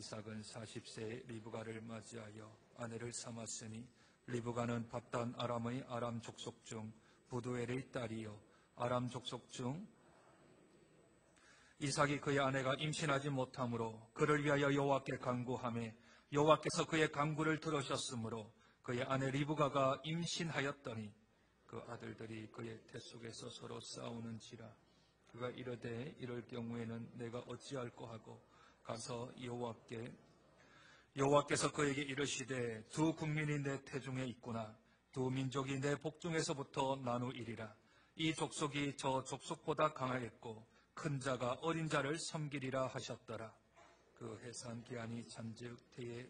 이삭은 40세에 리브가를 맞이하여 아내를 삼았으니 리브가는 밧단 아람의 아람 족속 중 부두엘의 딸이요 아람 족속 중 이삭이 그의 아내가 임신하지 못하므로 그를 위하여 여호와께 간구하매 여호와께서 그의 간구를 들으셨으므로 그의 아내 리브가가 임신하였더니 그 아들들이 그의 태 속에서 서로 싸우는지라. 그가 이르되 이럴 경우에는 내가 어찌할꼬 하고 가서 여호와께서 그에게 이르시되 두 국민이 내 태중에 있구나. 두 민족이 내 복중에서부터 나누이리라. 이 족속이 저 족속보다 강하겠고 큰 자가 어린 자를 섬기리라 하셨더라. 그 해산 기한이 찬즉 태에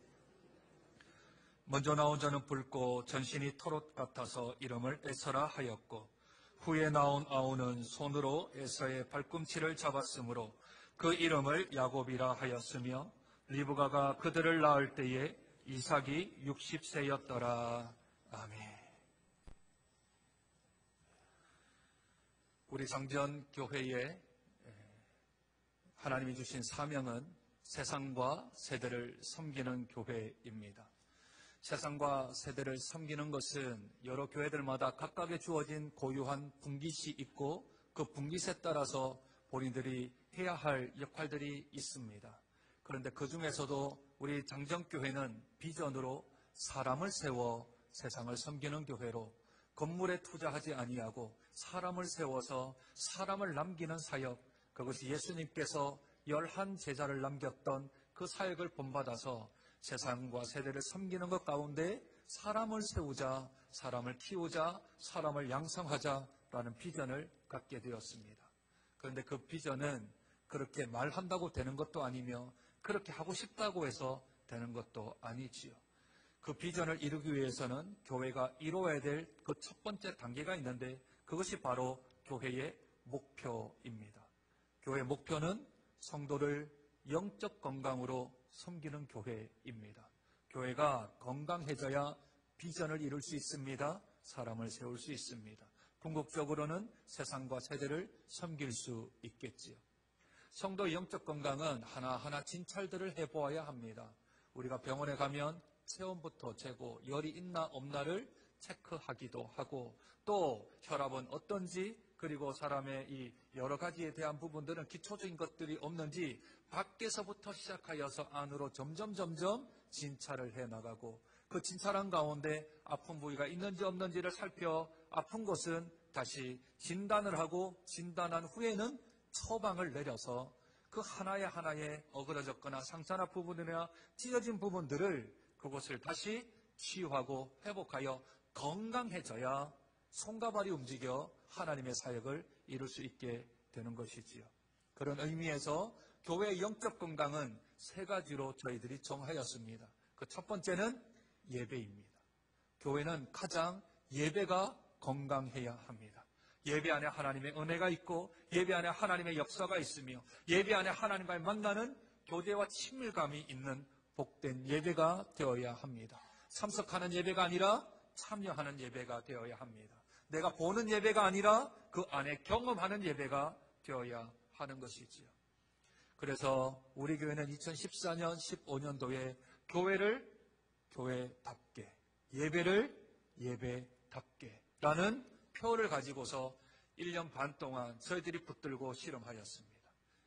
먼저 나온 자는 붉고 전신이 털옷 같아서 이름을 에서라 하였고 후에 나온 아우는 손으로 에서의 발꿈치를 잡았으므로 그 이름을 야곱이라 하였으며 리브가가 그들을 낳을 때에 이삭이 60세였더라. 아멘. 우리 장전 교회에 하나님이 주신 사명은 세상과 세대를 섬기는 교회입니다. 세상과 세대를 섬기는 것은 여러 교회들마다 각각의 주어진 고유한 분깃이 있고 그 분깃에 따라서 본인들이 해야 할 역할들이 있습니다. 그런데 그 중에서도 우리 장정교회는 비전으로 사람을 세워 세상을 섬기는 교회로 건물에 투자하지 아니하고 사람을 세워서 사람을 남기는 사역, 그것이 예수님께서 11 제자를 남겼던 그 사역을 본받아서 세상과 세대를 섬기는 것 가운데 사람을 세우자, 사람을 키우자, 사람을 양성하자라는 비전을 갖게 되었습니다. 그런데 그 비전은 그렇게 말한다고 되는 것도 아니며 그렇게 하고 싶다고 해서 되는 것도 아니지요. 그 비전을 이루기 위해서는 교회가 이루어야 될 그 첫 번째 단계가 있는데 그것이 바로 교회의 목표입니다. 교회의 목표는 성도를 영적 건강으로 섬기는 교회입니다. 교회가 건강해져야 비전을 이룰 수 있습니다. 사람을 세울 수 있습니다. 궁극적으로는 세상과 세대를 섬길 수 있겠지요. 성도의 영적 건강은 하나하나 진찰들을 해보아야 합니다. 우리가 병원에 가면 체온부터 재고 열이 있나 없나를 체크하기도 하고 또 혈압은 어떤지 그리고 사람의 이 여러 가지에 대한 부분들은 기초적인 것들이 없는지 밖에서부터 시작하여서 안으로 점점 진찰을 해나가고 그 진찰한 가운데 아픈 부위가 있는지 없는지를 살펴 아픈 곳은 다시 진단을 하고 진단한 후에는 처방을 내려서 그 하나에 어그러졌거나 상처나 부분이나 찢어진 부분들을 그것을 다시 치유하고 회복하여 건강해져야 손과 발이 움직여 하나님의 사역을 이룰 수 있게 되는 것이지요. 그런 의미에서 교회의 영적 건강은 세 가지로 저희들이 정하였습니다. 그 첫 번째는 예배입니다. 교회는 가장 예배가 건강해야 합니다. 예배 안에 하나님의 은혜가 있고 예배 안에 하나님의 역사가 있으며 예배 안에 하나님과의 만나는 교제와 친밀감이 있는 복된 예배가 되어야 합니다. 참석하는 예배가 아니라 참여하는 예배가 되어야 합니다. 내가 보는 예배가 아니라 그 안에 경험하는 예배가 되어야 하는 것이지요. 그래서 우리 교회는 2014년, 15년도에 교회를 교회답게, 예배를 예배답게 라는 표를 가지고서 1년 반 동안 저희들이 붙들고 실험하였습니다.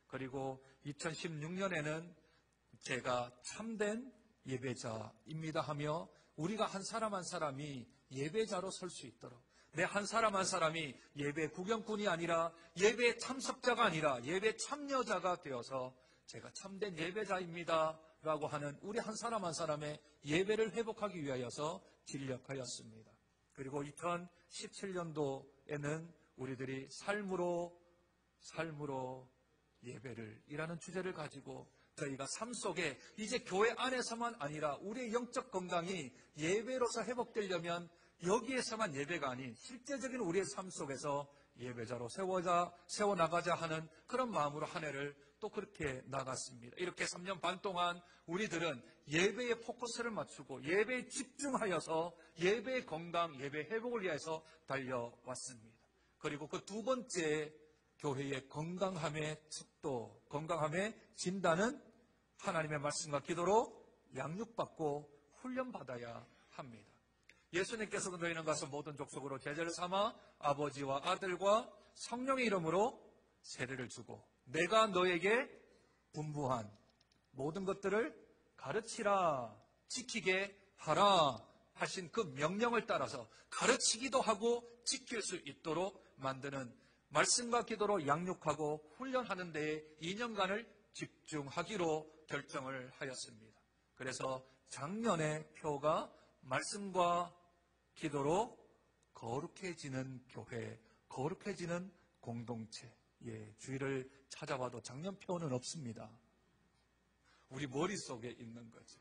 그리고 2016년에는 제가 참된 예배자입니다 하며 우리가 한 사람 한 사람이 예배자로 설 수 있도록 내 한 사람 한 사람이 예배 구경꾼이 아니라 예배 참석자가 아니라 예배 참여자가 되어서 제가 참된 예배자입니다 라고 하는 우리 한 사람 한 사람의 예배를 회복하기 위하여서 진력하였습니다. 그리고 2017년도에는 우리들이 삶으로 예배를 이라는 주제를 가지고 저희가 삶 속에 이제 교회 안에서만 아니라 우리의 영적 건강이 예배로서 회복되려면 여기에서만 예배가 아닌 실제적인 우리의 삶 속에서 예배자로 세워나가자 하는 그런 마음으로 한 해를 또 그렇게 나갔습니다. 이렇게 3년 반 동안 우리들은 예배에 포커스를 맞추고 예배에 집중하여서 예배의 건강, 예배 회복을 위해서 달려왔습니다. 그리고 그 두 번째 교회의 건강함의 척도, 건강함의 진단은 하나님의 말씀과 기도로 양육받고 훈련받아야 합니다. 예수님께서 너희는 가서 모든 족속으로 제자를 삼아 아버지와 아들과 성령의 이름으로 세례를 주고 내가 너에게 분부한 모든 것들을 가르치라, 지키게 하라 하신 그 명령을 따라서 가르치기도 하고 지킬 수 있도록 만드는 말씀과 기도로 양육하고 훈련하는 데에 2년간을 집중하기로 결정을 하였습니다. 그래서 작년의 표가 말씀과 기도로 거룩해지는 교회, 거룩해지는 공동체. 주의를 찾아봐도 작년 표는 없습니다. 우리 머릿속에 있는 거죠.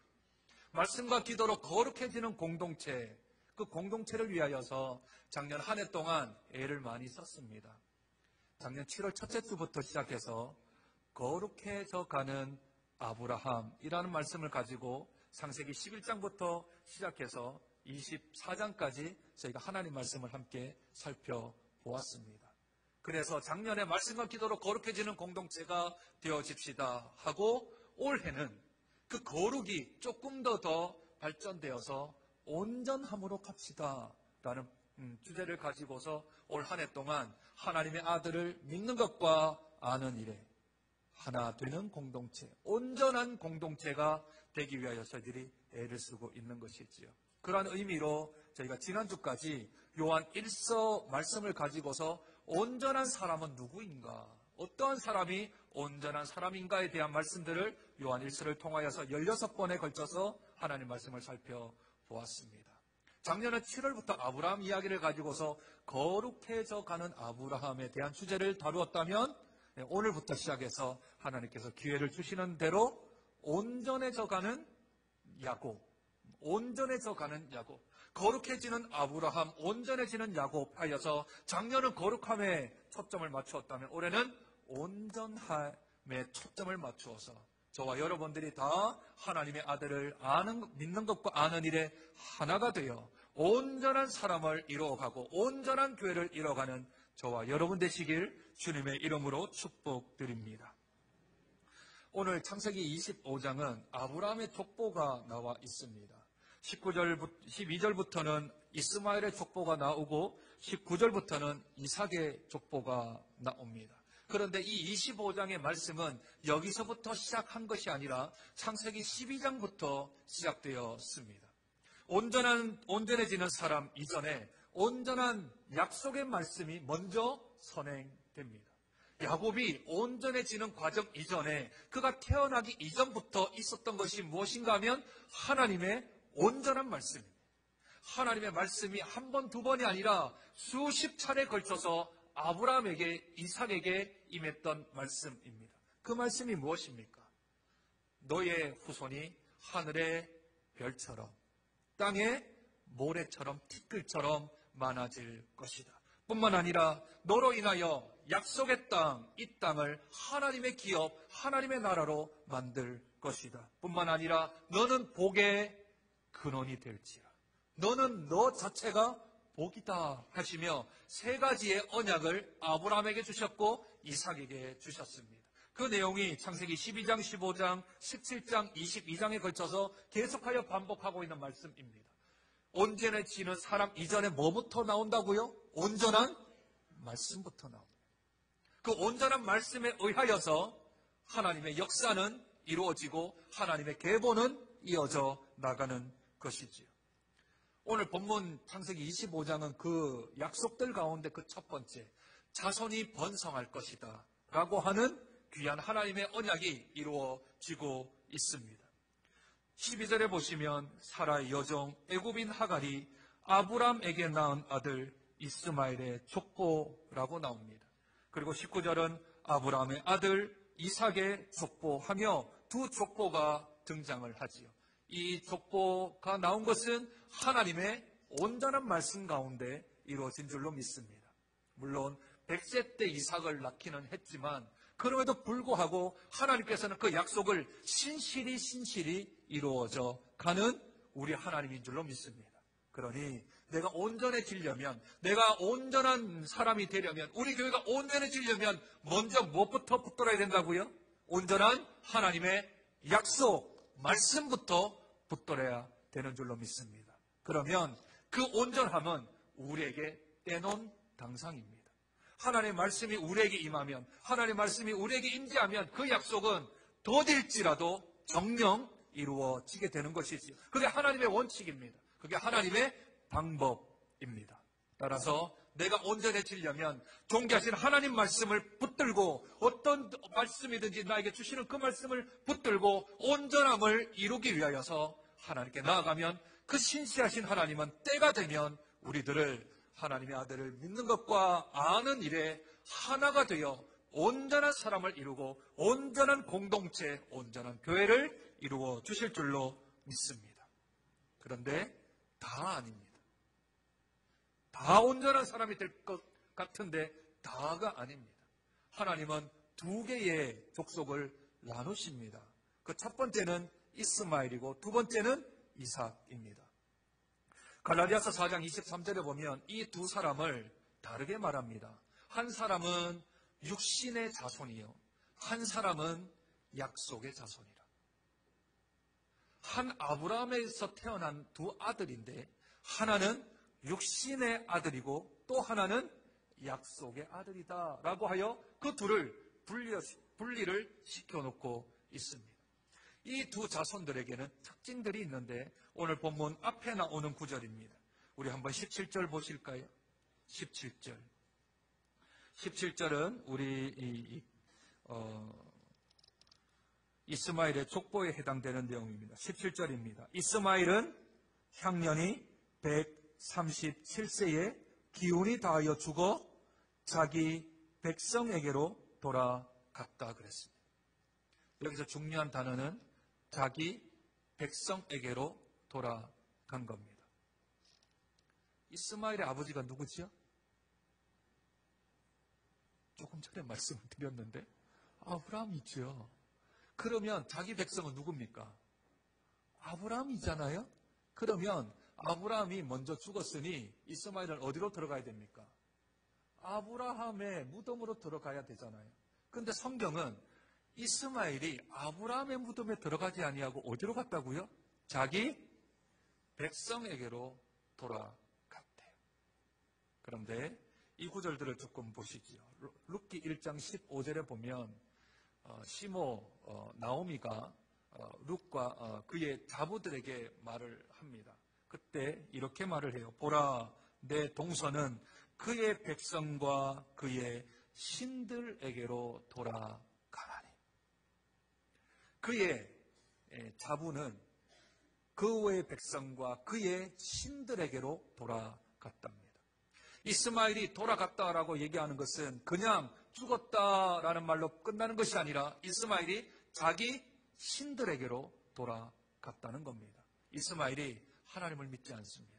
말씀과 기도로 거룩해지는 공동체, 그 공동체를 위하여서 작년 한 해 동안 애를 많이 썼습니다. 작년 7월 첫째 주부터 시작해서 거룩해져 가는 아브라함이라는 말씀을 가지고 창세기 11장부터 시작해서 24장까지 저희가 하나님 말씀을 함께 살펴보았습니다. 그래서 작년에 말씀과 기도로 거룩해지는 공동체가 되어집시다 하고 올해는 그 거룩이 조금 더 발전되어서 온전함으로 갑시다 라는 주제를 가지고서 올 한 해 동안 하나님의 아들을 믿는 것과 아는 일에 하나 되는 공동체, 온전한 공동체가 되기 위하여 저희들이 애를 쓰고 있는 것이지요. 그러한 의미로 저희가 지난주까지 요한 1서 말씀을 가지고서 온전한 사람은 누구인가, 어떠한 사람이 온전한 사람인가에 대한 말씀들을 요한 1서를 통하여서 16번에 걸쳐서 하나님 말씀을 살펴보았습니다. 작년은 7월부터 아브라함 이야기를 가지고서 거룩해져 가는 아브라함에 대한 주제를 다루었다면 오늘부터 시작해서 하나님께서 기회를 주시는 대로 온전해져 가는 야곱, 온전해져 가는 야곱, 거룩해지는 아브라함, 온전해지는 야곱 하여서 작년은 거룩함에 초점을 맞추었다면 올해는 온전함에 초점을 맞추어서 저와 여러분들이 다 하나님의 아들을 믿는 것과 아는 일에 하나가 되어 온전한 사람을 이루어가고 온전한 교회를 이루어가는 저와 여러분 되시길 주님의 이름으로 축복드립니다. 오늘 창세기 25장은 아브라함의 족보가 나와 있습니다. 12절부터는 이스마엘의 족보가 나오고 19절부터는 이삭의 족보가 나옵니다. 그런데 이 25장의 말씀은 여기서부터 시작한 것이 아니라 창세기 12장부터 시작되었습니다. 온전해지는 사람 이전에 온전한 약속의 말씀이 먼저 선행됩니다. 야곱이 온전해지는 과정 이전에 그가 태어나기 이전부터 있었던 것이 무엇인가 하면 하나님의 온전한 말씀입니다. 하나님의 말씀이 한 번, 두 번이 아니라 수십 차례에 걸쳐서 아브라함에게, 이삭에게 임했던 말씀입니다. 그 말씀이 무엇입니까? 너의 후손이 하늘의 별처럼 땅의 모래처럼 티끌처럼 많아질 것이다. 뿐만 아니라 너로 인하여 약속의 땅, 이 땅을 하나님의 기업, 하나님의 나라로 만들 것이다. 뿐만 아니라 너는 복의 근원이 될지라. 너는 너 자체가 복이다 하시며 세 가지의 언약을 아브라함에게 주셨고 이삭에게 주셨습니다. 그 내용이 창세기 12장, 15장, 17장, 22장에 걸쳐서 계속하여 반복하고 있는 말씀입니다. 온전해지는 사람 이전에 뭐부터 나온다고요? 온전한 말씀부터 나옵니다. 그 온전한 말씀에 의하여서 하나님의 역사는 이루어지고 하나님의 계보는 이어져 나가는 것이지요. 오늘 본문 창세기 25장은 그 약속들 가운데 그 첫 번째, 자손이 번성할 것이다 라고 하는 귀한 하나님의 언약이 이루어지고 있습니다. 12절에 보시면 사라의 여종 애굽인 하갈이 아브람에게 낳은 아들 이스마엘의 족보라고 나옵니다. 그리고 19절은 아브람의 아들 이삭의 족보하며 두 족보가 등장을 하지요. 이 족보가 나온 것은 하나님의 온전한 말씀 가운데 이루어진 줄로 믿습니다. 물론 100세 때 이삭을 낳기는 했지만 그럼에도 불구하고 하나님께서는 그 약속을 신실히 이루어져 가는 우리 하나님인 줄로 믿습니다. 그러니 내가 온전해지려면, 내가 온전한 사람이 되려면, 우리 교회가 온전해지려면 먼저 무엇부터 붙들어야 된다고요? 온전한 하나님의 약속, 말씀부터 붙들어야 되는 줄로 믿습니다. 그러면 그 온전함은 우리에게 떼놓은 당상입니다. 하나님의 말씀이 우리에게 임하면, 하나님의 말씀이 우리에게 임재하면 그 약속은 더딜지라도 정령 이루어지게 되는 것이지요. 그게 하나님의 원칙입니다. 그게 하나님의 방법입니다. 따라서 내가 온전해지려면 존귀하신 하나님 말씀을 붙들고 어떤 말씀이든지 나에게 주시는 그 말씀을 붙들고 온전함을 이루기 위하여서 하나님께 나아가면 그 신실하신 하나님은 때가 되면 우리들을 하나님의 아들을 믿는 것과 아는 일에 하나가 되어 온전한 사람을 이루고 온전한 공동체, 온전한 교회를 이루어 주실 줄로 믿습니다. 그런데 다 아닙니다. 다 온전한 사람이 될 것 같은데 다가 아닙니다. 하나님은 두 개의 족속을 나누십니다. 그 첫 번째는 이스마엘이고 두 번째는 이삭입니다. 갈라디아서 4장 23절에 보면 이 두 사람을 다르게 말합니다. 한 사람은 육신의 자손이요, 한 사람은 약속의 자손이라. 한 아브라함에서 태어난 두 아들인데 하나는 육신의 아들이고 또 하나는 약속의 아들이다 라고 하여 그 둘을 분리를 시켜놓고 있습니다. 이 두 자손들에게는 특징들이 있는데 오늘 본문 앞에 나오는 구절입니다. 우리 한번 17절 보실까요? 17절. 17절은 우리 이스마엘의 족보에 해당되는 내용입니다. 17절입니다. 이스마엘은 향년이 137세에 기운이 다하여 죽어 자기 백성에게로 돌아갔다 그랬습니다. 여기서 중요한 단어는 자기 백성에게로 돌아간 겁니다. 이스마엘의 아버지가 누구지요? 조금 전에 말씀을 드렸는데 아브라함이죠. 그러면 자기 백성은 누굽니까? 아브라함이잖아요. 그러면 아브라함이 먼저 죽었으니 이스마엘은 어디로 들어가야 됩니까? 아브라함의 무덤으로 들어가야 되잖아요. 그런데 성경은 이스마엘이 아브라함의 무덤에 들어가지 아니하고 어디로 갔다고요? 자기 백성에게로 돌아갔대요. 그런데 이 구절들을 조금 보시지요. 룻기 1장 15절에 보면 시모 나오미가 룻과 그의 자부들에게 말을 합니다. 그때 이렇게 말을 해요. 보라, 내 동서는 그의 백성과 그의 신들에게로 돌아가나니. 그의 자부는 그의 백성과 그의 신들에게로 돌아갔답니다. 이스마엘이 돌아갔다라고 얘기하는 것은 그냥 죽었다라는 말로 끝나는 것이 아니라 이스마엘이 자기 신들에게로 돌아갔다는 겁니다. 이스마엘이 하나님을 믿지 않습니다.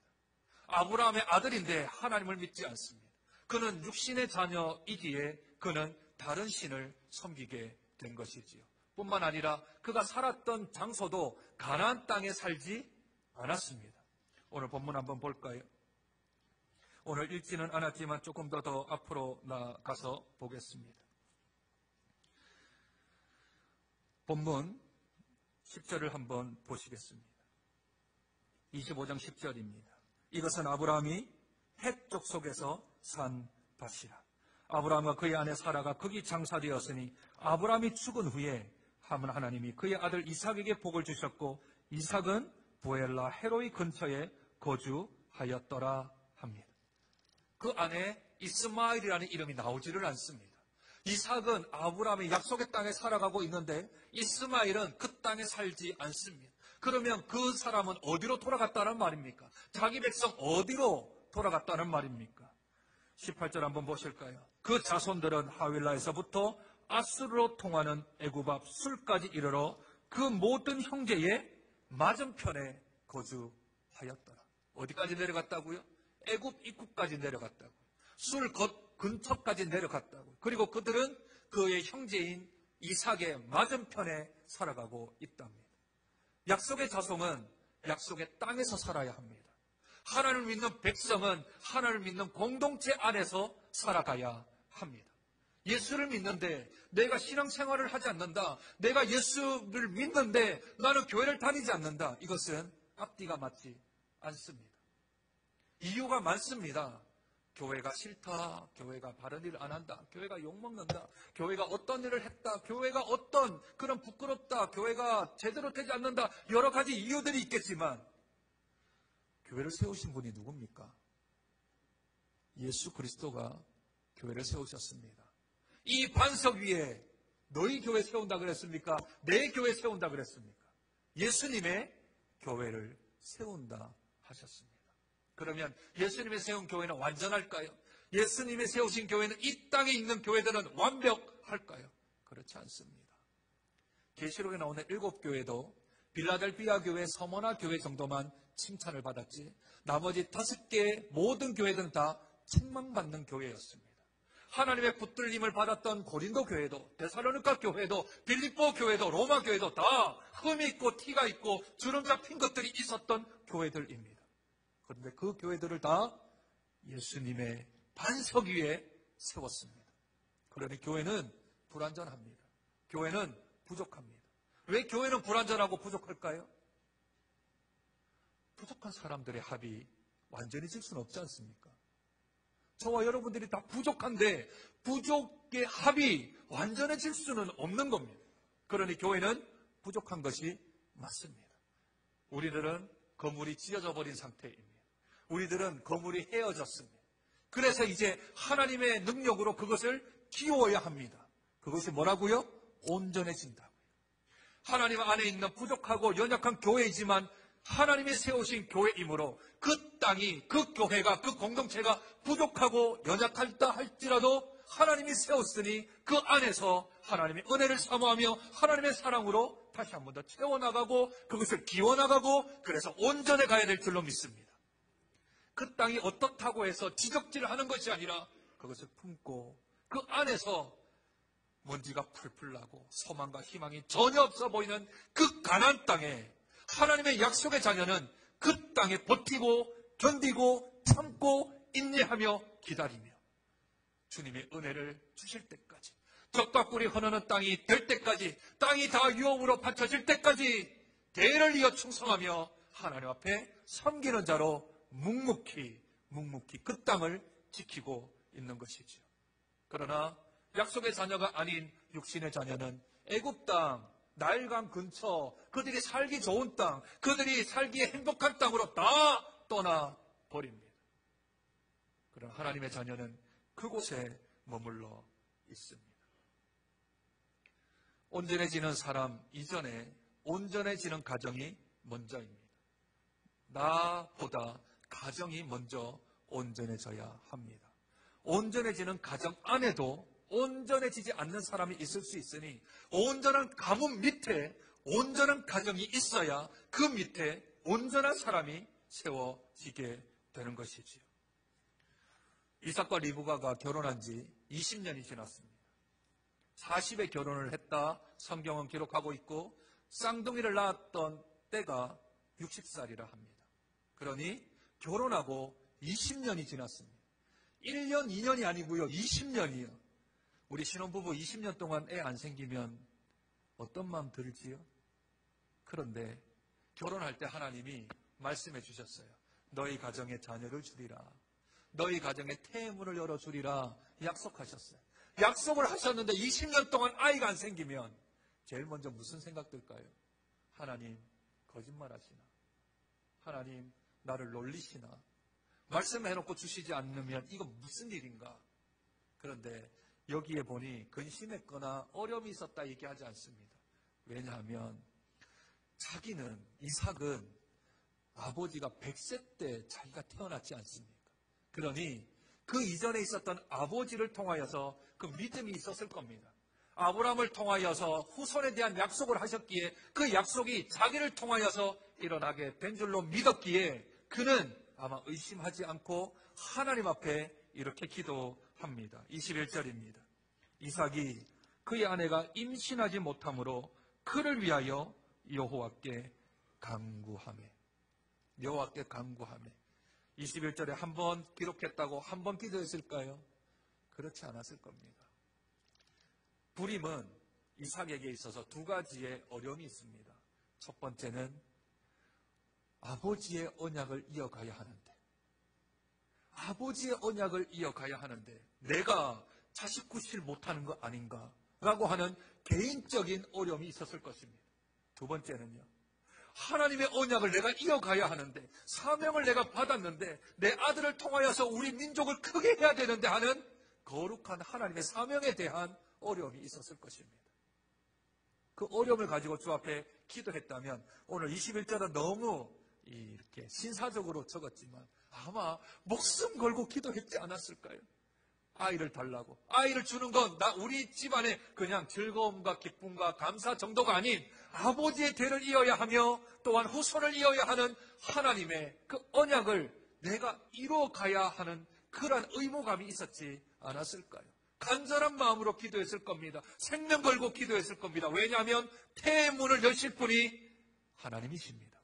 아브라함의 아들인데 하나님을 믿지 않습니다. 그는 육신의 자녀이기에 그는 다른 신을 섬기게 된 것이지요. 뿐만 아니라 그가 살았던 장소도 가나안 땅에 살지 않았습니다. 오늘 본문 한번 볼까요? 오늘 읽지는 않았지만 조금 더 앞으로 나가서 보겠습니다. 본문 10절을 한번 보시겠습니다. 25장 10절입니다. 이것은 아브라함이 헷 족속에서 산 밭이라. 아브라함과 그의 아내 사라가 거기 장사되었으니 아브라함이 죽은 후에 하나님이 그의 아들 이삭에게 복을 주셨고 이삭은 부엘라 헤로이 근처에 거주하였더라 합니다. 그 안에 이스마엘이라는 이름이 나오지를 않습니다. 이삭은 아브라함의 약속의 땅에 살아가고 있는데 이스마엘은 그 땅에 살지 않습니다. 그러면 그 사람은 어디로 돌아갔다는 말입니까? 자기 백성 어디로 돌아갔다는 말입니까? 18절 한번 보실까요? 그 자손들은 하윌라에서부터 아수르로 통하는 애굽 앞 술까지 이르러 그 모든 형제의 맞은편에 거주하였더라. 어디까지 내려갔다고요? 애굽 입구까지 내려갔다고. 술 근처까지 내려갔다고. 그리고 그들은 그의 형제인 이삭의 맞은편에 살아가고 있답니다. 약속의 자손은 약속의 땅에서 살아야 합니다. 하나님을 믿는 백성은 하나님을 믿는 공동체 안에서 살아가야 합니다. 예수를 믿는데 내가 신앙생활을 하지 않는다. 내가 예수를 믿는데 나는 교회를 다니지 않는다. 이것은 앞뒤가 맞지 않습니다. 이유가 많습니다. 교회가 싫다. 교회가 바른 일을 안 한다. 교회가 욕먹는다. 교회가 어떤 일을 했다. 교회가 어떤 그런 부끄럽다. 교회가 제대로 되지 않는다. 여러 가지 이유들이 있겠지만 교회를 세우신 분이 누굽니까? 예수 그리스도가 교회를 세우셨습니다. 이 반석 위에 너희 교회 세운다 그랬습니까? 내 교회 세운다 그랬습니까? 예수님의 교회를 세운다 하셨습니다. 그러면 예수님이 세운 교회는 완전할까요? 예수님이 세우신 교회는 이 땅에 있는 교회들은 완벽할까요? 그렇지 않습니다. 계시록에 나오는 7교회도 빌라델피아 교회, 서머나 교회 정도만 칭찬을 받았지 나머지 5개의 모든 교회들은 다 책망받는 교회였습니다. 하나님의 붙들림을 받았던 고린도 교회도, 데살로니가 교회도, 빌립보 교회도, 로마 교회도 다 흠이 있고 티가 있고 주름 잡힌 것들이 있었던 교회들입니다. 그런데 그 교회들을 다 예수님의 반석 위에 세웠습니다. 그러니 교회는 불완전합니다. 교회는 부족합니다. 왜 교회는 불완전하고 부족할까요? 부족한 사람들의 합이 완전해질 수는 없지 않습니까? 저와 여러분들이 다 부족한데 부족의 합이 완전해질 수는 없는 겁니다. 그러니 교회는 부족한 것이 맞습니다. 우리들은 건물이 찢어져 버린 상태입니다. 우리들은 건물이 헤어졌습니다. 그래서 이제 하나님의 능력으로 그것을 키워야 합니다. 그것이 뭐라고요? 온전해진다고요. 하나님 안에 있는 부족하고 연약한 교회이지만 하나님이 세우신 교회이므로 그 땅이, 그 교회가, 그 공동체가 부족하고 연약하다 할지라도 하나님이 세웠으니 그 안에서 하나님의 은혜를 사모하며 하나님의 사랑으로 다시 한 번 더 채워나가고 그것을 기워나가고 그래서 온전해 가야 될 줄로 믿습니다. 그 땅이 어떻다고 해서 지적질을 하는 것이 아니라 그것을 품고 그 안에서 먼지가 풀풀 나고 소망과 희망이 전혀 없어 보이는 그 가나안 땅에 하나님의 약속의 자녀는 그 땅에 버티고 견디고 참고 인내하며 기다리며 주님의 은혜를 주실 때까지 적과 꿀이 흐르는 땅이 될 때까지 땅이 다 유업으로 바쳐질 때까지 대를 이어 충성하며 하나님 앞에 섬기는 자로 묵묵히 그 땅을 지키고 있는 것이지요. 그러나 약속의 자녀가 아닌 육신의 자녀는 애굽 땅, 나일강 근처, 그들이 살기 좋은 땅, 그들이 살기에 행복한 땅으로 다 떠나버립니다. 그러나 하나님의 자녀는 그곳에 머물러 있습니다. 온전해지는 사람 이전에 온전해지는 가정이 먼저입니다. 나보다 가정이 먼저 온전해져야 합니다. 온전해지는 가정 안에도 온전해지지 않는 사람이 있을 수 있으니 온전한 가문 밑에 온전한 가정이 있어야 그 밑에 온전한 사람이 세워지게 되는 것이지요. 이삭과 리브가가 결혼한 지 20년이 지났습니다. 40에 결혼을 했다 성경은 기록하고 있고 쌍둥이를 낳았던 때가 60살이라 합니다. 그러니 결혼하고 20년이 지났습니다. 1년, 2년이 아니고요. 20년이요. 우리 신혼부부 20년 동안 애 안 생기면 어떤 마음 들지요? 그런데 결혼할 때 하나님이 말씀해 주셨어요. 너희 가정에 자녀를 주리라. 너희 가정에 태문을 열어주리라 약속하셨어요. 약속을 하셨는데 20년 동안 아이가 안 생기면 제일 먼저 무슨 생각 들까요? 하나님 거짓말하시나? 하나님 나를 놀리시나? 말씀해놓고 주시지 않으면 이거 무슨 일인가? 그런데 여기에 보니 근심했거나 어려움이 있었다 얘기하지 않습니다. 왜냐하면 자기는 이삭은 아버지가 100세 때 자기가 태어났지 않습니까? 그러니 그 이전에 있었던 아버지를 통하여서 그 믿음이 있었을 겁니다. 아브라함을 통하여서 후손에 대한 약속을 하셨기에 그 약속이 자기를 통하여서 일어나게 된 줄로 믿었기에 그는 아마 의심하지 않고 하나님 앞에 이렇게 기도합니다. 21절입니다. 이삭이 그의 아내가 임신하지 못하므로 그를 위하여 여호와께 간구하매. 여호와께 간구하매. 21절에 한 번 기록했다고 한 번 기도했을까요? 그렇지 않았을 겁니다. 불임은 이삭에게 있어서 두 가지의 어려움이 있습니다. 첫 번째는 아버지의 언약을 이어가야 하는데, 내가 자식 구실 못하는 거 아닌가라고 하는 개인적인 어려움이 있었을 것입니다. 두 번째는요, 하나님의 언약을 내가 이어가야 하는데, 사명을 내가 받았는데 내 아들을 통하여서 우리 민족을 크게 해야 되는데 하는 거룩한 하나님의 사명에 대한 어려움이 있었을 것입니다. 그 어려움을 가지고 주 앞에 기도했다면 오늘 21절은 너무 이렇게 신사적으로 적었지만 아마 목숨 걸고 기도했지 않았을까요? 아이를 달라고. 아이를 주는 건 우리 집안의 그냥 즐거움과 기쁨과 감사 정도가 아닌 아버지의 대를 이어야 하며 또한 후손을 이어야 하는 하나님의 그 언약을 내가 이루어가야 하는 그러한 의무감이 있었지 않았을까요? 간절한 마음으로 기도했을 겁니다. 생명 걸고 기도했을 겁니다. 왜냐하면 태의 문을 여실 분이 하나님이십니다.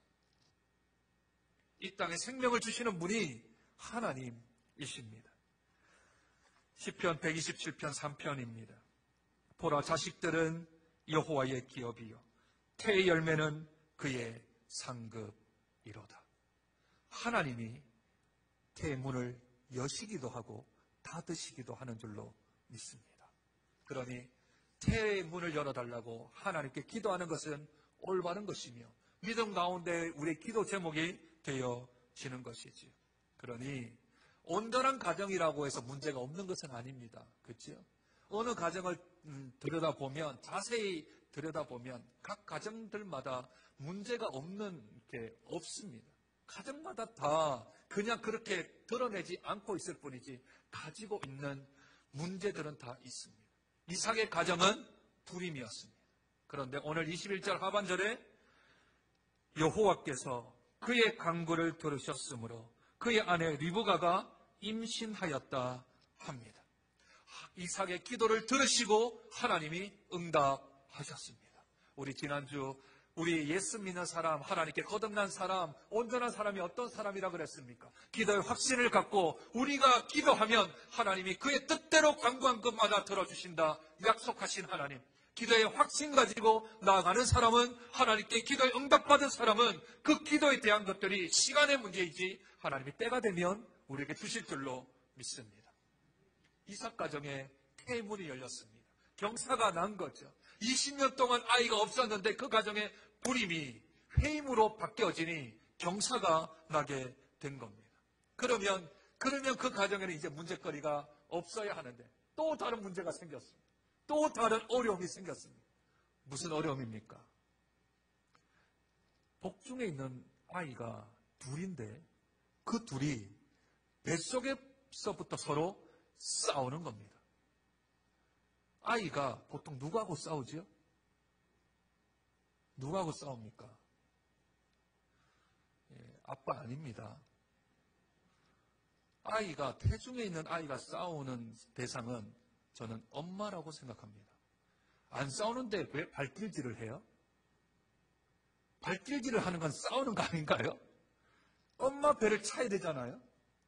이 땅에 생명을 주시는 분이 하나님이십니다. 시편 127편 3편입니다. 보라, 자식들은 여호와의 기업이요 태의 열매는 그의 상급이로다. 하나님이 태의 문을 여시기도 하고 닫으시기도 하는 줄로 믿습니다. 그러니 태의 문을 열어달라고 하나님께 기도하는 것은 올바른 것이며 믿음 가운데 우리의 기도 제목이 되어지는 것이지요. 그러니 온전한 가정이라고 해서 문제가 없는 것은 아닙니다. 그렇죠? 어느 가정을 들여다보면, 자세히 들여다보면 각 가정들마다 문제가 없는 게 없습니다. 가정마다 다 그냥 그렇게 드러내지 않고 있을 뿐이지 가지고 있는 문제들은 다 있습니다. 이삭의 가정은 불임이었습니다. 그런데 오늘 21절 하반절에 여호와께서 그의 간구를 들으셨으므로 그의 아내 리브가가 임신하였다 합니다. 이삭의 기도를 들으시고 하나님이 응답하셨습니다. 우리 지난주 우리 예수 믿는 사람, 하나님께 거듭난 사람, 온전한 사람이 어떤 사람이라 그랬습니까? 기도의 확신을 갖고 우리가 기도하면 하나님이 그의 뜻대로 간구한 것마다 들어주신다 약속하신 하나님. 기도의 확신 가지고 나아가는 사람은, 하나님께 기도에 응답받은 사람은 그 기도에 대한 것들이 시간의 문제이지 하나님이 때가 되면 우리에게 주실 줄로 믿습니다. 이삭 가정에 태의 문이 열렸습니다. 경사가 난 거죠. 20년 동안 아이가 없었는데 그 가정의 불임이 회임으로 바뀌어지니 경사가 나게 된 겁니다. 그러면 그 가정에는 이제 문제거리가 없어야 하는데 또 다른 문제가 생겼습니다. 또 다른 어려움이 생겼습니다. 무슨 어려움입니까? 복중에 있는 아이가 둘인데 그 둘이 뱃속에서부터 서로 싸우는 겁니다. 아이가 보통 누구하고 싸우지요? 누구하고 싸웁니까? 아빠 아닙니다. 아이가, 태중에 있는 아이가 싸우는 대상은 저는 엄마라고 생각합니다. 안 싸우는데 왜 발길질을 해요? 발길질을 하는 건 싸우는 거 아닌가요? 엄마 배를 차야 되잖아요.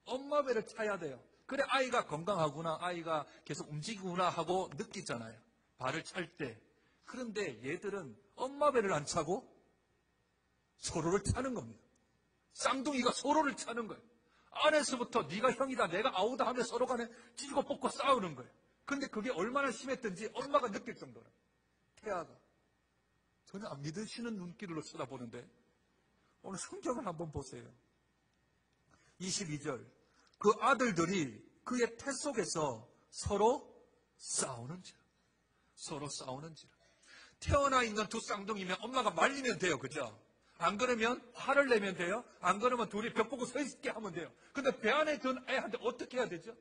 엄마 배를 차야 돼요. 그래 아이가 건강하구나, 아이가 계속 움직이구나 하고 느끼잖아요. 발을 찰 때. 그런데 얘들은 엄마 배를 안 차고 서로를 차는 겁니다. 쌍둥이가 서로를 차는 거예요. 안에서부터 네가 형이다, 내가 아우다 하며 서로 간에 찌고 뽑고 싸우는 거예요. 근데 그게 얼마나 심했든지 엄마가 느낄 정도로. 태아가 전혀 안 믿으시는 눈길로 쳐다보는데 오늘 성경을 한번 보세요. 22절. 그 아들들이 그의 태 속에서 서로 싸우는지라. 태어나 있는 두 쌍둥이면 엄마가 말리면 돼요. 그죠? 안 그러면 화를 내면 돼요. 안 그러면 둘이 벽 보고 서 있게 하면 돼요. 근데 배 안에 든 애한테 어떻게 해야 되죠?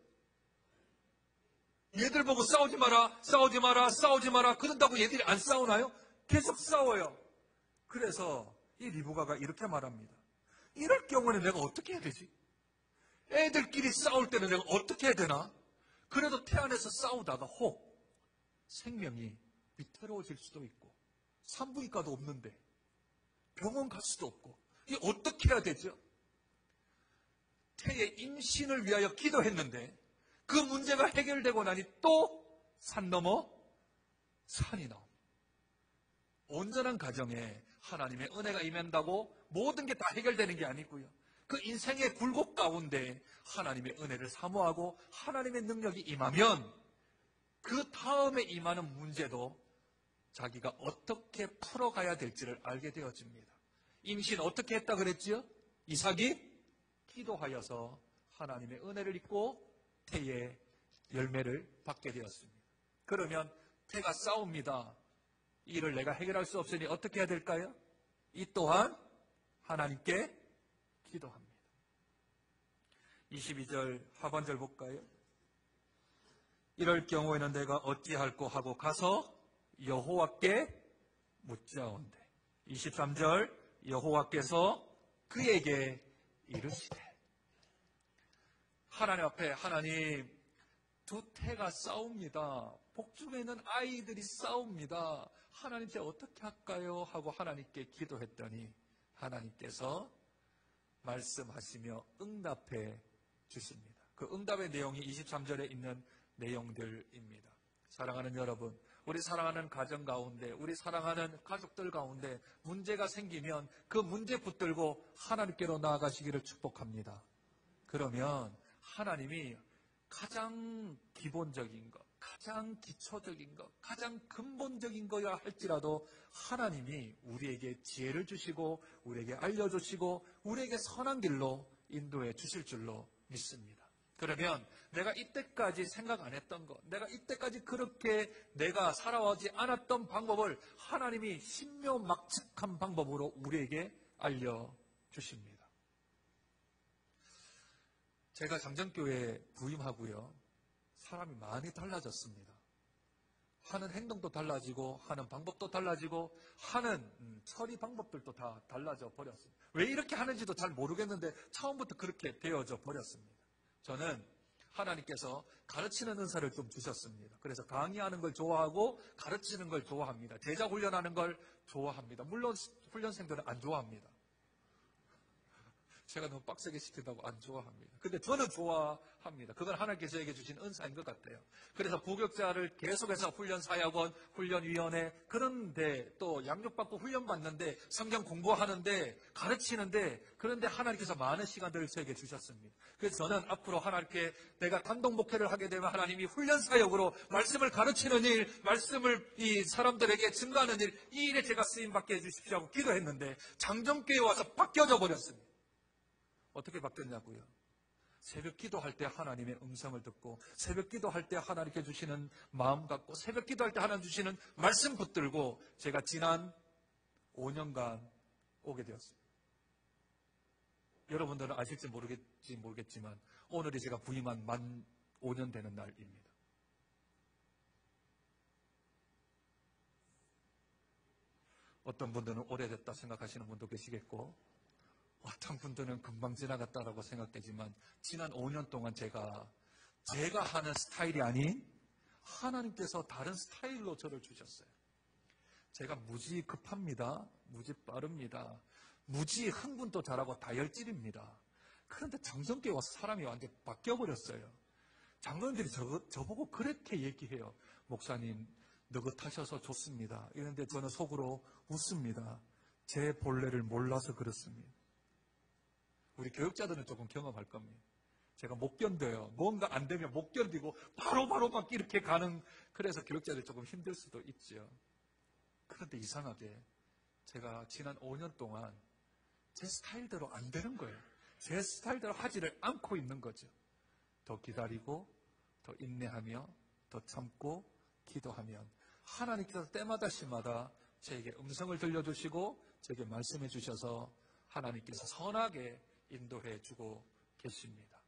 얘들 보고 싸우지 마라. 그런다고 얘들이 안 싸우나요? 계속 싸워요. 그래서 이 리브가가 이렇게 말합니다. 이럴 경우는 내가 어떻게 해야 되지? 애들끼리 싸울 때는 내가 어떻게 해야 되나? 그래도 태 안에서 싸우다가 혹 생명이 위태로워질 수도 있고 산부인과도 없는데 병원 갈 수도 없고 이게 어떻게 해야 되죠? 태의 임신을 위하여 기도했는데 그 문제가 해결되고 나니 또 산 넘어 산이 나옵니다. 온전한 가정에 하나님의 은혜가 임한다고 모든 게 다 해결되는 게 아니고요. 그 인생의 굴곡 가운데 하나님의 은혜를 사모하고 하나님의 능력이 임하면 그 다음에 임하는 문제도 자기가 어떻게 풀어가야 될지를 알게 되어집니다. 임신 어떻게 했다 그랬지요? 이삭이 기도하여서 하나님의 은혜를 입고 태의 열매를 받게 되었습니다. 그러면 태가 싸웁니다. 이를 내가 해결할 수 없으니 어떻게 해야 될까요? 이 또한 하나님께 기도합니다. 22절 하반절 볼까요? 이럴 경우에는 내가 어찌할꼬 하고 가서 여호와께 묻자온대. 23절 여호와께서 그에게 이르시되. 하나님 앞에 하나님 두 태가 싸웁니다. 복중에 있는 아이들이 싸웁니다. 하나님 제가 어떻게 할까요? 하고 하나님께 기도했더니 하나님께서 말씀하시며 응답해 주십니다. 그 응답의 내용이 23절에 있는 내용들입니다. 사랑하는 여러분, 우리 사랑하는 가정 가운데, 우리 사랑하는 가족들 가운데 문제가 생기면 그 문제 붙들고 하나님께로 나아가시기를 축복합니다. 그러면 하나님이 가장 기본적인 것, 가장 기초적인 것, 가장 근본적인 거야 할지라도 하나님이 우리에게 지혜를 주시고 우리에게 알려주시고 우리에게 선한 길로 인도해 주실 줄로 믿습니다. 그러면 내가 이때까지 생각 안 했던 것, 내가 이때까지 그렇게 내가 살아오지 않았던 방법을 하나님이 신묘막측한 방법으로 우리에게 알려주십니다. 제가 장정교회에 부임하고요. 사람이 많이 달라졌습니다. 하는 행동도 달라지고 하는 방법도 달라지고 하는 처리 방법들도 다 달라져 버렸습니다. 왜 이렇게 하는지도 잘 모르겠는데 처음부터 그렇게 되어져 버렸습니다. 저는 하나님께서 가르치는 은사를 좀 주셨습니다. 그래서 강의하는 걸 좋아하고 가르치는 걸 좋아합니다. 제자 훈련하는 걸 좋아합니다. 물론 훈련생들은 안 좋아합니다. 제가 너무 빡세게 시킨다고 안 좋아합니다. 근데 저는 좋아합니다. 그건 하나님께서 저에게 주신 은사인 것 같아요. 그래서 부교육자를 계속해서 훈련사역원, 훈련위원회, 그런데 또 양육받고 훈련받는데 성경 공부하는데 가르치는데 그런데 하나님께서 많은 시간들을 저에게 주셨습니다. 그래서 저는 앞으로 하나님께 내가 단독 목회를 하게 되면 하나님이 훈련사역으로 말씀을 가르치는 일, 말씀을 이 사람들에게 증거하는 일, 이 일에 제가 쓰임받게 해주십시오 하고 기도했는데 장정교회에 와서 바뀌어져 버렸습니다. 어떻게 바뀌었냐고요? 새벽 기도할 때 하나님의 음성을 듣고 새벽 기도할 때 하나님께 주시는 마음 갖고 새벽 기도할 때 하나님 주시는 말씀 붙들고 제가 지난 5년간 오게 되었습니다. 여러분들은 아실지 모르겠지만 오늘이 제가 부임한 만 5년 되는 날입니다. 어떤 분들은 오래됐다 생각하시는 분도 계시겠고 어떤 분들은 금방 지나갔다라고 생각되지만 지난 5년 동안 제가 하는 스타일이 아닌 하나님께서 다른 스타일로 저를 주셨어요. 제가 무지 급합니다. 무지 빠릅니다. 무지 흥분도 잘하고 다혈질입니다. 그런데 장정교회 와서 사람이 완전히 바뀌어버렸어요. 장로님들이 저보고 그렇게 얘기해요. 목사님 느긋하셔서 좋습니다. 이런데 저는 속으로 웃습니다. 제 본래를 몰라서 그렇습니다. 우리 교육자들은 조금 경험할 겁니다. 제가 못 견뎌요. 뭔가 안 되면 못 견디고 바로 막 이렇게 가는, 그래서 교육자들이 조금 힘들 수도 있죠. 그런데 이상하게 제가 지난 5년 동안 제 스타일대로 안 되는 거예요. 제 스타일대로 하지를 않고 있는 거죠. 더 기다리고 더 인내하며 더 참고 기도하면 하나님께서 때마다 시마다 저에게 음성을 들려주시고 저에게 말씀해 주셔서 하나님께서 선하게 인도해 주고 계십니다.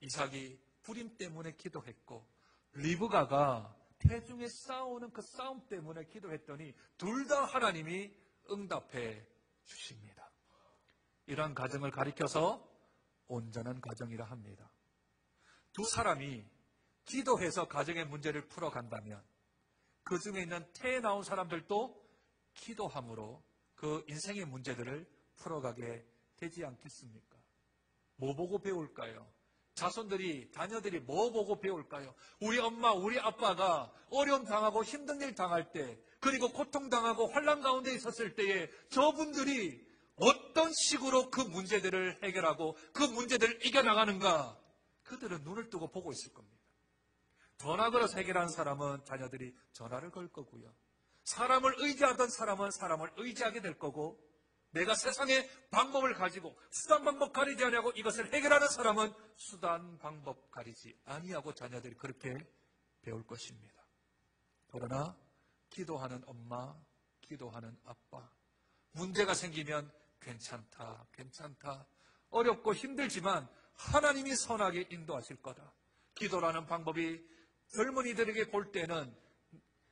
이삭이 불임 때문에 기도했고 리브가가 태중에 싸우는 그 싸움 때문에 기도했더니 둘 다 하나님이 응답해 주십니다. 이러한 가정을 가리켜서 온전한 가정이라 합니다. 두 사람이 기도해서 가정의 문제를 풀어간다면 그 중에 있는 태에 나온 사람들도 기도함으로 그 인생의 문제들을 풀어가게 되지 않겠습니까? 뭐 보고 배울까요? 자녀들이 뭐 보고 배울까요? 우리 엄마, 우리 아빠가 어려움 당하고 힘든 일 당할 때, 그리고 고통당하고 환난 가운데 있었을 때에 저분들이 어떤 식으로 그 문제들을 해결하고 그 문제들을 이겨나가는가, 그들은 눈을 뜨고 보고 있을 겁니다. 전화 걸어서 해결하는 사람은 자녀들이 전화를 걸 거고요. 사람을 의지하던 사람은 사람을 의지하게 될 거고, 내가 세상의 방법을 가지고 수단 방법 가리지 아니하고 이것을 해결하는 사람은 수단 방법 가리지 아니하고 자녀들이 그렇게 배울 것입니다. 그러나 기도하는 엄마, 기도하는 아빠, 문제가 생기면 괜찮다, 괜찮다, 어렵고 힘들지만 하나님이 선하게 인도하실 거다. 기도라는 방법이 젊은이들에게 볼 때는,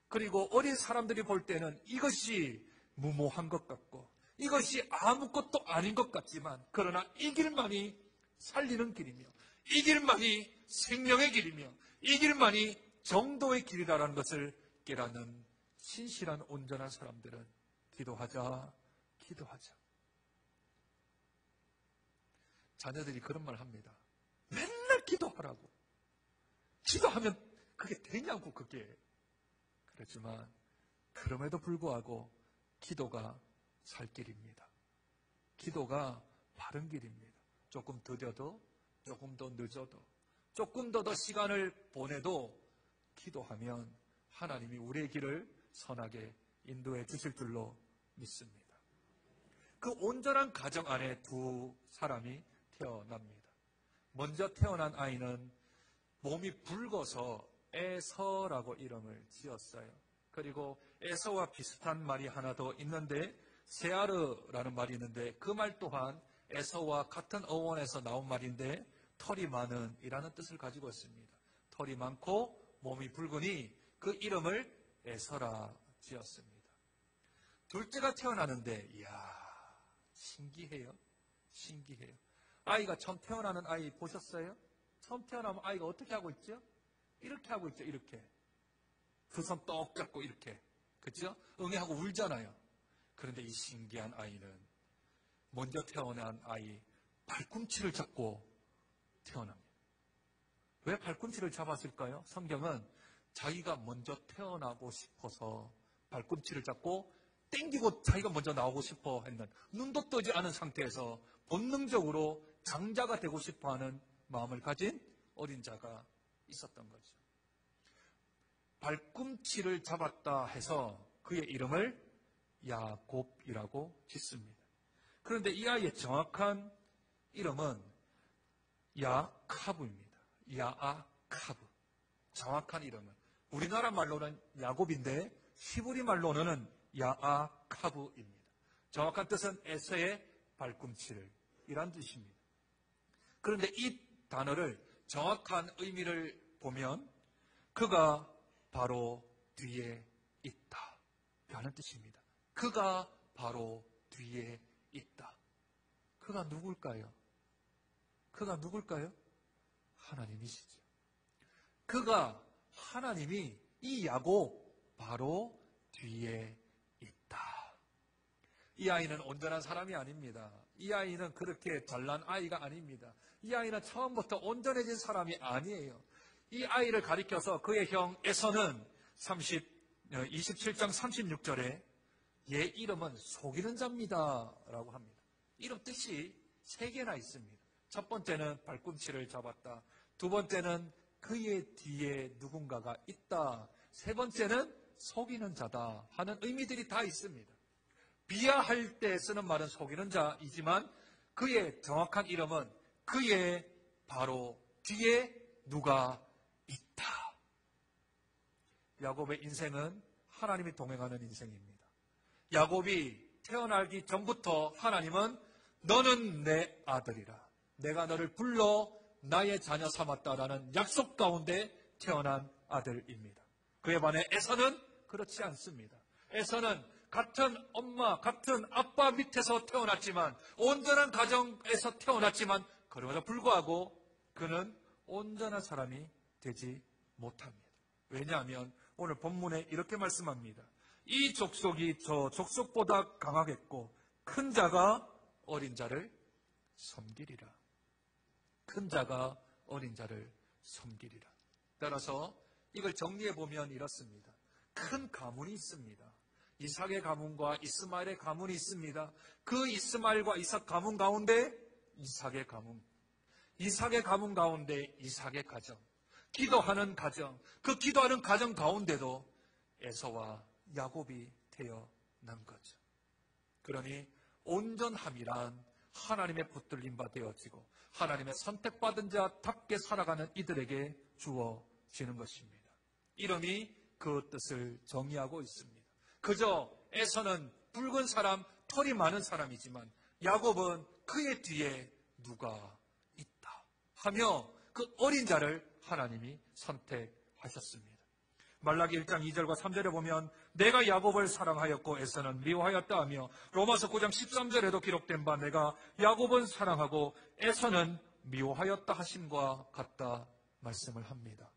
그리고 어린 사람들이 볼 때는 이것이 무모한 것 같고 이것이 아무것도 아닌 것 같지만, 그러나 이 길만이 살리는 길이며 이 길만이 생명의 길이며 이 길만이 정도의 길이라는 것을 깨닫는 신실한 온전한 사람들은 기도하자, 기도하자. 자녀들이 그런 말 합니다. 맨날 기도하라고. 기도하면 그게 되냐고, 그게. 그렇지만 그럼에도 불구하고 기도가 살 길입니다. 기도가 바른 길입니다. 조금 더뎌도, 조금 더 늦어도, 조금 더 시간을 보내도 기도하면 하나님이 우리의 길을 선하게 인도해 주실 줄로 믿습니다. 그 온전한 가정 안에 두 사람이 태어납니다. 먼저 태어난 아이는 몸이 붉어서 에서라고 이름을 지었어요. 그리고 에서와 비슷한 말이 하나 더 있는데, 세아르라는 말이 있는데, 그 말 또한 에서와 같은 어원에서 나온 말인데 털이 많은 이라는 뜻을 가지고 있습니다. 털이 많고 몸이 붉으니 그 이름을 에서라 지었습니다. 둘째가 태어나는데, 이야, 신기해요. 신기해요. 아이가 처음 태어나는 아이 보셨어요? 처음 태어나면 아이가 어떻게 하고 있죠? 이렇게 하고 있죠, 이렇게. 두 손 떡 잡고 이렇게. 그렇죠? 응애하고 울잖아요. 그런데 이 신기한 아이는 먼저 태어난 아이 발꿈치를 잡고 태어납니다. 왜 발꿈치를 잡았을까요? 성경은 자기가 먼저 태어나고 싶어서 발꿈치를 잡고 땡기고 자기가 먼저 나오고 싶어 했는, 눈도 뜨지 않은 상태에서 본능적으로 장자가 되고 싶어하는 마음을 가진 어린 자가 있었던 거죠. 발꿈치를 잡았다 해서 그의 이름을 야곱이라고 짓습니다. 그런데 이 아이의 정확한 이름은 야카브입니다. 야아카브. 정확한 이름은 우리나라 말로는 야곱인데 히브리 말로는 야아카브입니다. 정확한 뜻은 에서의 발꿈치를 이란 뜻입니다. 그런데 이 단어를 정확한 의미를 보면 그가 바로 뒤에 있다 라는 뜻입니다. 그가 바로 뒤에 있다. 그가 누굴까요? 그가 누굴까요? 하나님이시죠. 그가, 하나님이 이 야곱 바로 뒤에 있다. 이 아이는 온전한 사람이 아닙니다. 이 아이는 그렇게 잘난 아이가 아닙니다. 이 아이는 처음부터 온전해진 사람이 아니에요. 이 아이를 가리켜서 그의 형 에서는 27장 36절에 얘 이름은 속이는 자입니다 라고 합니다. 이름 뜻이 세 개나 있습니다. 첫 번째는 발꿈치를 잡았다. 두 번째는 그의 뒤에 누군가가 있다. 세 번째는 속이는 자다 하는 의미들이 다 있습니다. 비하할 때 쓰는 말은 속이는 자이지만 그의 정확한 이름은 그의 바로 뒤에 누가 있다. 야곱의 인생은 하나님이 동행하는 인생입니다. 야곱이 태어나기 전부터 하나님은 너는 내 아들이라, 내가 너를 불러 나의 자녀 삼았다라는 약속 가운데 태어난 아들입니다. 그에 반해 에서는 그렇지 않습니다. 에서는 같은 엄마, 같은 아빠 밑에서 태어났지만, 온전한 가정에서 태어났지만, 그럼에도 불구하고 그는 온전한 사람이 되지 못합니다. 왜냐하면 오늘 본문에 이렇게 말씀합니다. 이 족속이 저 족속보다 강하겠고 큰 자가 어린 자를 섬기리라. 큰 자가 어린 자를 섬기리라. 따라서 이걸 정리해 보면 이렇습니다. 큰 가문이 있습니다. 이삭의 가문과 이스마엘의 가문이 있습니다. 그 이스마엘과 이삭 가문 가운데 이삭의 가문, 이삭의 가문 가운데 이삭의 가정, 기도하는 가정, 그 기도하는 가정 가운데도 에서와 야곱이 태어난 거죠. 그러니 온전함이란 하나님의 붙들림 바 되어지고 하나님의 선택받은 자답게 살아가는 이들에게 주어지는 것입니다. 이름이 그 뜻을 정의하고 있습니다. 그저 에서는 붉은 사람, 털이 많은 사람이지만 야곱은 그의 뒤에 누가 있다 하며 그 어린 자를 하나님이 선택하셨습니다. 말라기 1장 2절과 3절에 보면 내가 야곱을 사랑하였고 에서는 미워하였다 하며 로마서 9장 13절에도 기록된 바 내가 야곱은 사랑하고 에서는 미워하였다 하심과 같다 말씀을 합니다.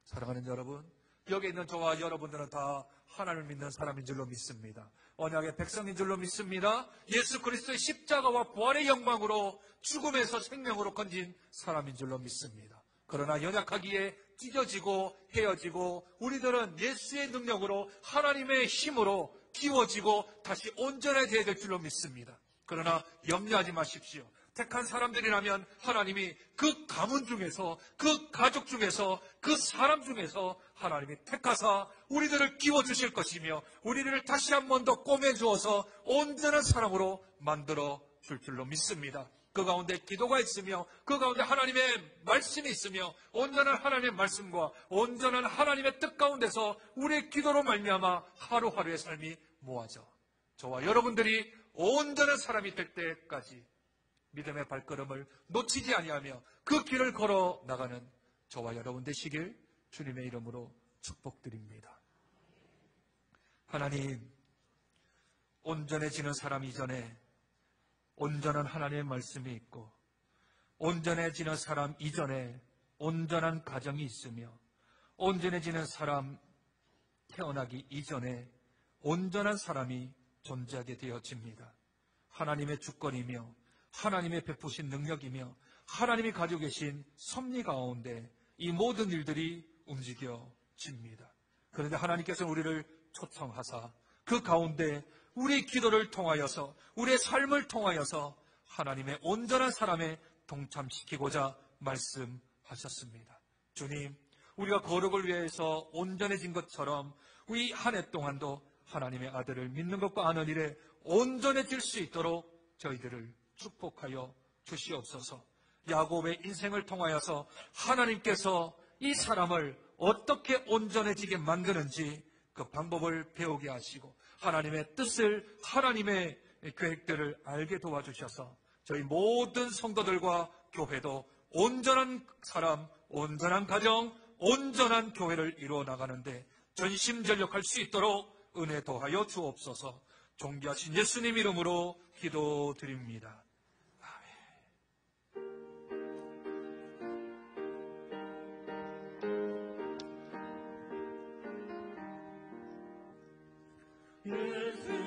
사랑하는 여러분, 여기 있는 저와 여러분들은 다 하나님을 믿는 사람인 줄로 믿습니다. 언약의 백성인 줄로 믿습니다. 예수 그리스도의 십자가와 부활의 영광으로 죽음에서 생명으로 건진 사람인 줄로 믿습니다. 그러나 연약하기에 찢어지고 헤어지고 우리들은 예수의 능력으로 하나님의 힘으로 키워지고 다시 온전해져야 될 줄로 믿습니다. 그러나 염려하지 마십시오. 택한 사람들이라면 하나님이 그 가문 중에서, 그 가족 중에서, 그 사람 중에서 하나님이 택하사 우리들을 키워주실 것이며 우리를 다시 한 번 더 꼬매주어서 온전한 사람으로 만들어 줄 줄로 믿습니다. 그 가운데 기도가 있으며 그 가운데 하나님의 말씀이 있으며 온전한 하나님의 말씀과 온전한 하나님의 뜻 가운데서 우리의 기도로 말미암아 하루하루의 삶이 모아져 저와 여러분들이 온전한 사람이 될 때까지 믿음의 발걸음을 놓치지 아니하며 그 길을 걸어 나가는 저와 여러분 되시길 주님의 이름으로 축복드립니다. 하나님, 온전해지는 사람 이전에 온전한 하나님의 말씀이 있고 온전해지는 사람 이전에 온전한 가정이 있으며 온전해지는 사람 태어나기 이전에 온전한 사람이 존재하게 되어집니다. 하나님의 주권이며 하나님의 베푸신 능력이며 하나님이 가지고 계신 섭리 가운데 이 모든 일들이 움직여집니다. 그런데 하나님께서는 우리를 초청하사 그 가운데 우리 기도를 통하여서 우리의 삶을 통하여서 하나님의 온전한 사람에 동참시키고자 말씀하셨습니다. 주님, 우리가 거룩을 위해서 온전해진 것처럼 우리 한 해 동안도 하나님의 아들을 믿는 것과 아는 일에 온전해질 수 있도록 저희들을 축복하여 주시옵소서. 야곱의 인생을 통하여서 하나님께서 이 사람을 어떻게 온전해지게 만드는지 그 방법을 배우게 하시고 하나님의 뜻을, 하나님의 계획들을 알게 도와주셔서 저희 모든 성도들과 교회도 온전한 사람, 온전한 가정, 온전한 교회를 이루어 나가는데 전심전력할 수 있도록 은혜 더하여 주옵소서. 존귀하신 예수님 이름으로 기도드립니다. 아멘.